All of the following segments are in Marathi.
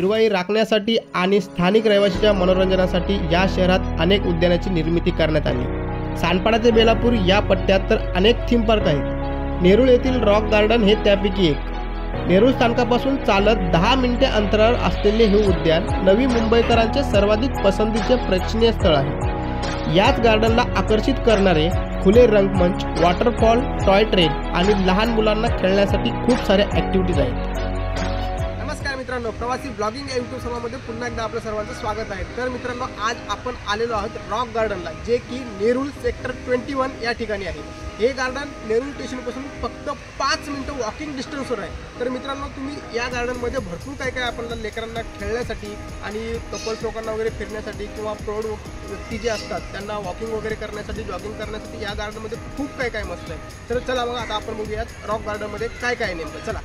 हिरवाई राखण्यासाठी आणि स्थानिक रहिवाशांच्या मनोरंजनासाठी या शहरात अनेक उद्यानांची निर्मिती करण्यात आली। सानपाडा ते बेलापूर या पट्ट्यात तर अनेक थीम पार्क आहेत। नेरूळ येथील रॉक गार्डन हे त्यापैकी एक। नेरूळ स्थानकापासून चालत 10 मिनिटे अंतरावर असलेले हे उद्यान नवी मुंबईकरांचे सर्वाधिक पसंतीचे प्रेक्षणीय स्थळ आहे। याच गार्डनला आकर्षित करणारे खुले रंगमंच, वॉटरफॉल, टॉय ट्रेन आणि लहान मुलांना खेळण्यासाठी खूप साऱ्या ॲक्टिव्हिटीज आहेत। नमस्कार मित्रांनो, प्रवासी ब्लॉगिंग या यूट्यूब चॅनलमध्ये पुन्हा एकदा आपलं सर्वांचं स्वागत आहे। तर मित्रांनो, आज आपण आलेलो आहोत रॉक गार्डनला, जे की नेरूळ सेक्टर 21 या ठिकाणी आहे। हे गार्डन नेरूळ स्टेशनपासून फक्त 5 मिनिटं वॉकिंग डिस्टन्सवर आहे। तर मित्रांनो, तुम्ही या गार्डनमध्ये भरपूर काय आपल्याला लेकरांना खेळण्यासाठी आणि कपल्स लोकांना वगैरे फिरण्यासाठी किंवा प्रौढ व्यक्ती जे असतात त्यांना वॉकिंग वगैरे करण्यासाठी, जॉगिंग करण्यासाठी या गार्डनमध्ये खूप काय मस्त आहे। तर चला मग आता आपण बघूयात रॉक गार्डनमध्ये काय नेमकं। चला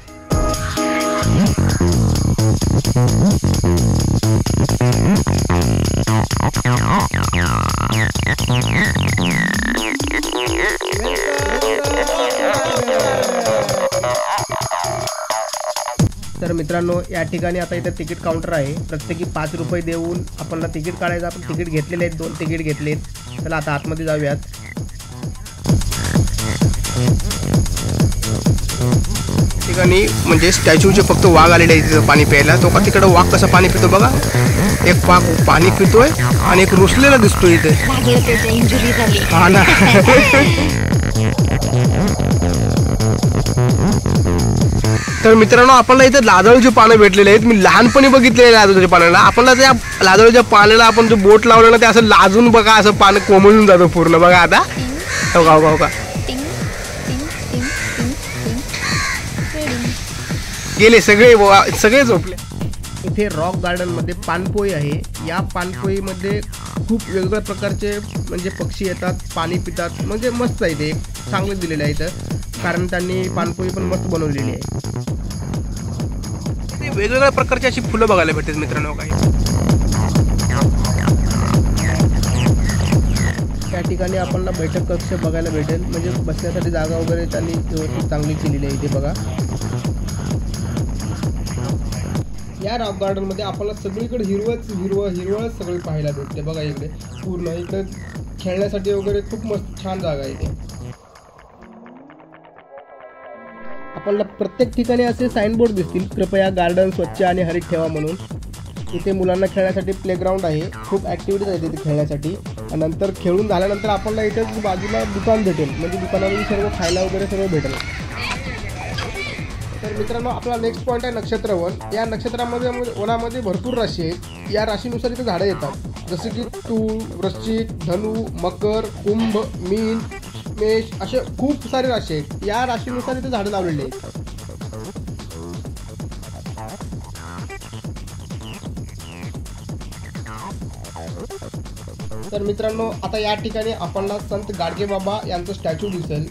तर मित्रांनो, या ठिकाणी आता इथे तिकीट काउंटर आहे। प्रत्येकी 5 रुपये देऊन आपल्याला तिकीट काढायचं। आपण तिकीट घेतलेले आहेत, 2 तिकीट घेतलेत। चला आता आतमध्ये जाऊयात। ठिकाणी म्हणजे स्टॅच्यूचे फक्त वाघ आलेले आहेत तिथं पाणी प्यायला। तो का तिकडं वाघ कसं पाणी पितो बघा। एक वाघ पाणी पितोय आणि एक रुसलेला दिसतोय इथे। हा ना। तर मित्रांनो, आपल्याला इथे लाजळूचे पानं भेटलेले आहेत। मी लहानपणी बघितलेले लाजळूच्या पानाला। आपल्याला त्या लाजळूच्या पानाला आपण जो बोट लावलं ना, ते असं लाजून बघा, असं पानं कोमळून जातं पूर्ण बघा। आता हो का गेले सगळे झोपले। इथे रॉक गार्डनमध्ये पानपोई आहे। या पानपोईमध्ये खूप वेगवेगळ्या प्रकारचे म्हणजे पक्षी येतात, पाणी पितात। म्हणजे मस्त आहे, ते चांगले दिलेले आहे इथं, कारण त्यांनी पानपोई पण मस्त बनवलेली आहे। वेगवेगळ्या प्रकारची अशी फुलं बघायला भेटतात मित्रांनो। काही त्या ठिकाणी आपल्याला बैठक कक्ष बघायला भेटेल, म्हणजे बसण्यासाठी जागा वगैरे त्यांनी व्यवस्थित चांगली केलेली आहे इथे बघा। या रॉक गार्डनमध्ये आपल्याला सगळीकडे हिरवळ सगळी पाहायला भेटते बघा। इकडे पूर्ण इकडे खेळण्यासाठी वगैरे खूप मस्त छान जागा आहे इथे। आपल्याला प्रत्येक ठिकाणी असे साईनबोर्ड दिसतील, कृपया गार्डन स्वच्छ आणि हरित ठेवा म्हणून। इथे मुलांना खेळण्यासाठी प्लेग्राऊंड आहे, खूप ॲक्टिव्हिटीज आहेत इथे खेळण्यासाठी। आणि नंतर खेळून झाल्यानंतर आपल्याला इथेच बाजूला दुकान भेटेल, म्हणजे दुकानामध्ये सर्व खायला वगैरे सगळं भेटेल। तर मित्रांनो, आपला नेक्स्ट पॉईंट आहे नक्षत्र वन। या नक्षत्रामध्ये वनामध्ये भरपूर राशी आहेत। या राशीनुसार इथे झाडं येतात, जसे की तूळ, वृश्चिक, धनु, मकर, कुंभ, मीन, मेष, असे खूप सारे राशी आहेत। या राशीनुसार इथे झाडं लावलेली आहेत। तर मित्रांनो, आता या ठिकाणी आपल्याला संत गाडगेबाबा यांचं स्टॅच्यू दिसेल,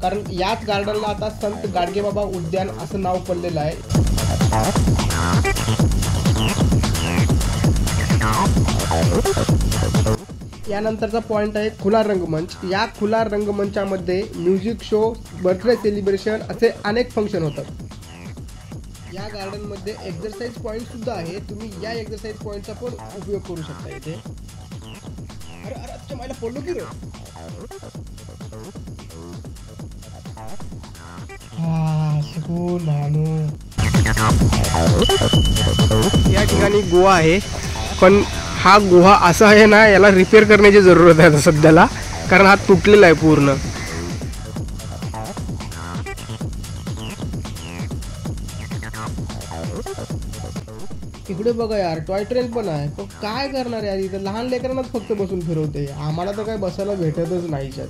कारण याच गार्डनला आता संत गाडगेबाबा उद्यान असं नाव पडलेलं आहे। यानंतरचा पॉईंट आहे खुला रंगमंच। या खुला रंगमंचामध्ये म्युझिक शो, बर्थडे सेलिब्रेशन असे अनेक फंक्शन होतात। या गार्डनमध्ये एक्झरसाइज पॉईंट सुद्धा आहे, तुम्ही या एक्झरसाइज पॉईंटचा पण उपयोग करू शकता इथे। अरे मला पडलो की रे। या ठिकाणी गोवा आहे, पण हा गुहा असा आहे ना, याला रिपेअर करण्याची जरूरत आहे सध्याला, कारण हा तुटलेला आहे पूर्ण। इकडे बघा यार, टॉय ट्रेन पण आहे, पण काय करणार यार, इथं लहान लेकरांनाच फक्त बसून फिरवते, आम्हाला तर काय बसायला भेटतच नाही याच्यात।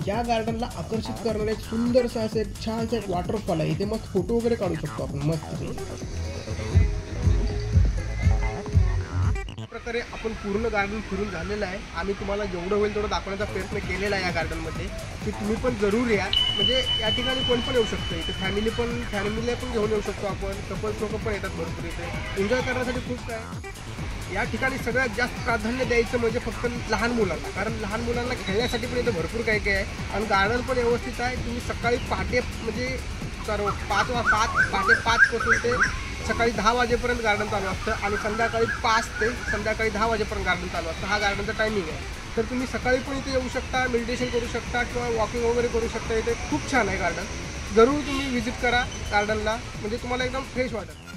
या गार्डनला आकर्षित करणारे एक सुंदरसा असं एक छानसा एक वॉटरफॉल आहे। इथे मस्त फोटो वगैरे काढू शकतो आपण मस्त। प्रकारे आपण पूर्ण गार्डन फिरून झालेलं आहे. आम्ही तुम्हाला जेवढं होईल तेवढं दाखवण्याचा प्रयत्न केलेला आहे या गार्डनमध्ये, की तुम्ही पण जरूर या. म्हणजे या ठिकाणी कोण पण येऊ शकतं. इथे फॅमिलीला पण घेऊन येऊ शकतो आपण. कपल्स लोक पण येतात भरपूर इथे एन्जॉय करण्यासाठी. खूप काय या ठिकाणी सगळ्यात जास्त प्राधान्य द्यायचं म्हणजे फक्त लहान मुलांना, कारण लहान मुलांना खेळण्यासाठी पण इथं भरपूर काही काय आहे आणि गार्डन पण व्यवस्थित आहे. तुम्ही सकाळी पहाटे म्हणजे पहाटे 5 पासून ते सकाळी 10 वाजेपर्यंत गार्डन चालू असतं आणि संध्याकाळी 5 ते संध्याकाळी 10 वाजेपर्यंत गार्डन चालू असतं. हा गार्डनचा टायमिंग आहे. तर तुम्ही सकाळी पण इथे येऊ शकता, मेडिटेशन करू शकता किंवा वॉकिंग वगैरे करू शकता. इथे खूप छान आहे गार्डन. जरूर तुम्ही व्हिजिट करा गार्डनला, म्हणजे तुम्हाला एकदम फ्रेश वाटेल.